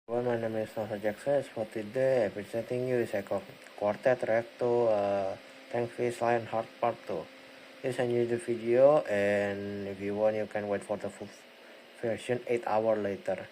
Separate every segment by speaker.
Speaker 1: Well, my name is Jackson. For today, presenting you is a quartet react to tankfish Lionhearts Part 2. This is a new video, and if you want, you can wait for the full version 8 hours later.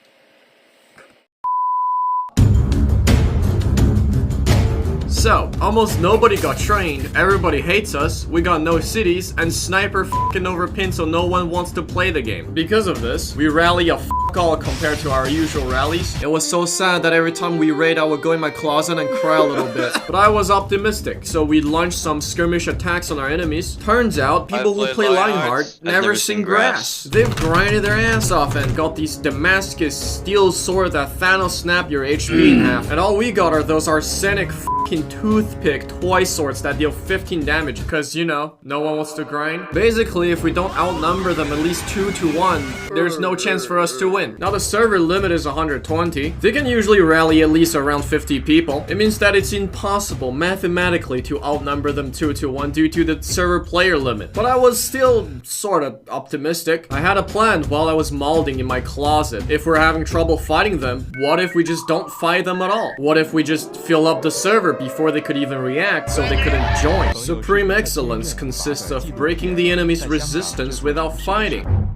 Speaker 2: So, almost nobody got trained, everybody hates us, we got no cities, and sniper f***ing overpinned so no one wants to play the game. Because of this, we rally a f*** all compared to our usual rallies. It was so sad that every time we raid I would go in my closet and cry a little bit. But I was optimistic, so we launched some skirmish attacks on our enemies. Turns out, people who play Lionheart never seen grass. They've grinded their ass off and got these Damascus steel swords that Thanos snap your HP in half. And all we got are those arsenic f***ing toothpick toy swords that deal 15 damage because, you know, no one wants to grind. Basically, if we don't outnumber them at least 2 to 1, there's no chance for us to win. Now the server limit is 120. They can usually rally at least around 50 people. It means that it's impossible mathematically to outnumber them 2 to 1 due to the server player limit. But I was still sort of optimistic. I had a plan while I was molding in my closet. If we're having trouble fighting them, what if we just don't fight them at all? What if we just fill up the server before they could even react so they couldn't join? Supreme excellence consists of breaking the enemy's resistance without fighting.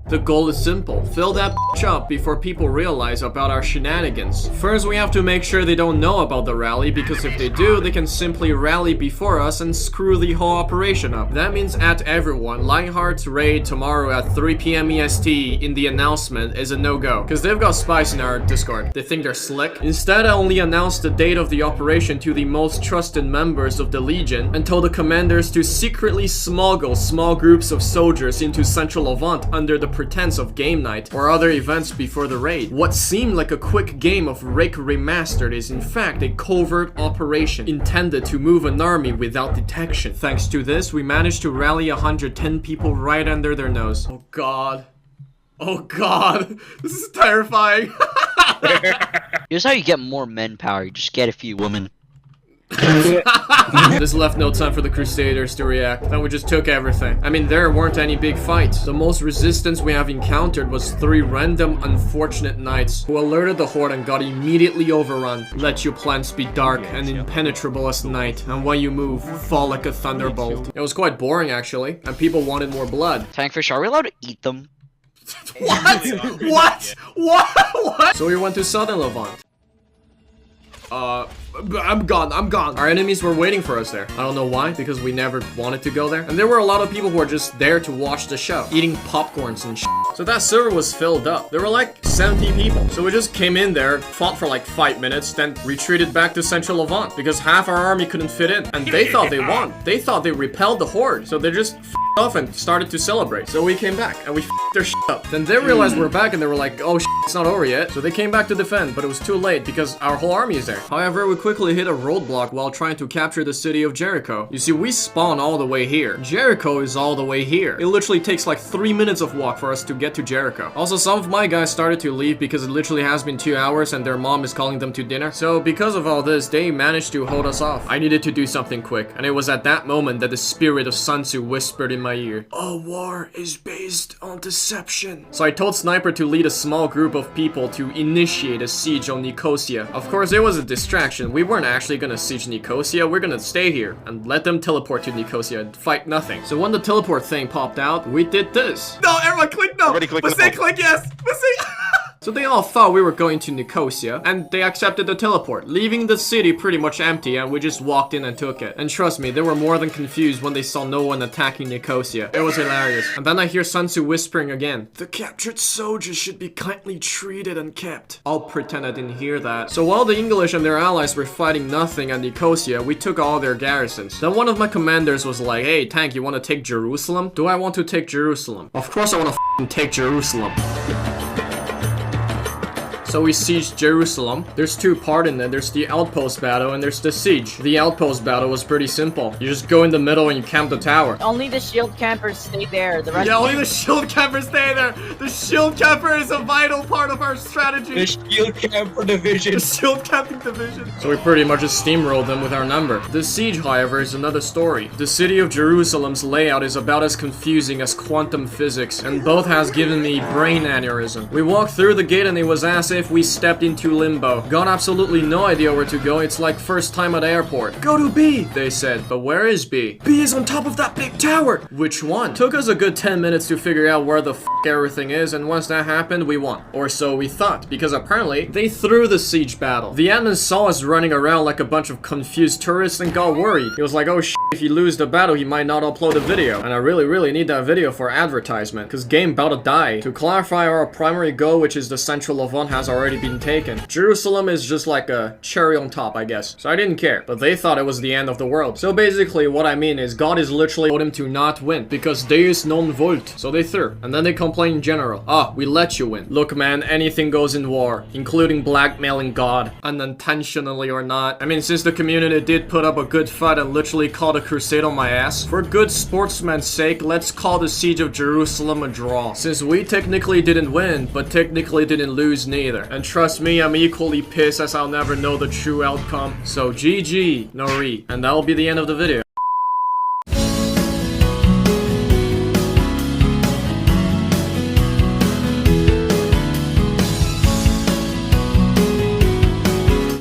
Speaker 2: The goal is simple. Fill that bitch up before people realize about our shenanigans. First, we have to make sure they don't know about the rally, because if they do, they can simply rally before us and screw the whole operation up. That means at everyone, Lionhearts raid tomorrow at 3 PM EST in the announcement is a no-go, because they've got spies in our Discord. They think they're slick. Instead, I only announced the date of the operation to the most trusted members of the Legion and told the commanders to secretly smuggle small groups of soldiers into Central Levant under the pretense of game night or other events before the raid. What seemed like a quick game of Rake Remastered is in fact a covert operation intended to move an army without detection. Thanks to this, we managed to rally 110 people right under their nose. Oh god. Oh god. This is terrifying.
Speaker 3: Here's how you get more men power. You just get a few women.
Speaker 2: This left no time for the Crusaders to react. Then we just took everything. I mean, there weren't any big fights. The most resistance we have encountered was 3 random unfortunate knights who alerted the horde and got immediately overrun. Let your plans be dark and impenetrable as night, and when you move, fall like a thunderbolt. It was quite boring actually, and people wanted more blood.
Speaker 3: Tankfish, are we allowed to eat them?
Speaker 2: What? What? What? So we went to Southern Levant. I'm gone. Our enemies were waiting for us there. I don't know why, because we never wanted to go there. And there were a lot of people who were just there to watch the show, eating popcorns and shit. So that server was filled up. There were like 70 people. So we just came in there, fought for like 5 minutes, then retreated back to Central Levant because half our army couldn't fit in. And they thought they won. They thought they repelled the horde. So they just off and started to celebrate. So we came back and we their shit up. Then they realized we're back and they were like, oh shit, it's not over yet. So they came back to defend, but it was too late because our whole army is there. However, we quickly hit a roadblock while trying to capture the city of Jericho. You see, we spawn all the way here. Jericho is all the way here. It literally takes like 3 minutes of walk for us to get to Jericho. Also, some of my guys started to leave because it literally has been 2 hours and their mom is calling them to dinner. So because of all this, they managed to hold us off. I needed to do something quick, and it was at that moment that the spirit of Sun Tzu whispered in my ear, "A war is based on deception." So I told Sniper to lead a small group of people to initiate a siege on Nicosia. Of course, it was a distraction. We weren't actually gonna siege Nicosia. We're gonna stay here and let them teleport to Nicosia and fight nothing. So when the teleport thing popped out, we did this. No, everyone click no.
Speaker 4: Everybody click
Speaker 2: but say click yes. But say So they all thought we were going to Nicosia, and they accepted the teleport, leaving the city pretty much empty, and we just walked in and took it. And trust me, they were more than confused when they saw no one attacking Nicosia. It was hilarious. And then I hear Sun Tzu whispering again, "The captured soldiers should be kindly treated and kept." I'll pretend I didn't hear that. So while the English and their allies were fighting nothing at Nicosia, we took all their garrisons. Then one of my commanders was like, "Hey, Tank, you want to take Jerusalem?" Do I want to take Jerusalem? Of course I want to take Jerusalem. So we sieged Jerusalem. There's two parts in it. There's the outpost battle and there's the siege. The outpost battle was pretty simple. You just go in the middle and you camp the tower.
Speaker 4: Only the shield campers stay there. The rest
Speaker 2: Yeah, only the shield campers stay there. The shield camper is a vital part of our strategy.
Speaker 5: The shield camper division.
Speaker 2: The shield camping division. So we pretty much just steamrolled them with our number. The siege, however, is another story. The city of Jerusalem's layout is about as confusing as quantum physics, and both has given me brain aneurysm. We walked through the gate and it was as if we stepped into limbo. Got absolutely no idea where to go. It's like first time at the airport. Go to B, they said. But where is B? B is on top of that big tower. Which one? Took us a good 10 minutes to figure out where the f everything is, and once that happened, we won. Or so we thought, because apparently they threw the siege battle. The admin saw us running around like a bunch of confused tourists and got worried. He was like, oh sh**, if you lose the battle, he might not upload the video. And I really need that video for advertisement, cause game about to die. To clarify, our primary goal, which is the central Levant, has already been taken. Jerusalem is just like a cherry on top, I guess. So I didn't care, but they thought it was the end of the world. So basically, what I mean is God is literally told him to not win, because Deus non vult. So they threw, and then they complained in general. Ah, we let you win. Look man, anything goes in war, including blackmailing God. Unintentionally or not. I mean, since the community did put up a good fight and literally called a crusade on my ass, for good sportsman's sake, let's call the siege of Jerusalem a draw. Since we technically didn't win, but technically didn't lose neither. And trust me, I'm equally pissed as I'll never know the true outcome. So GG, Nori. And that'll be the end of the video.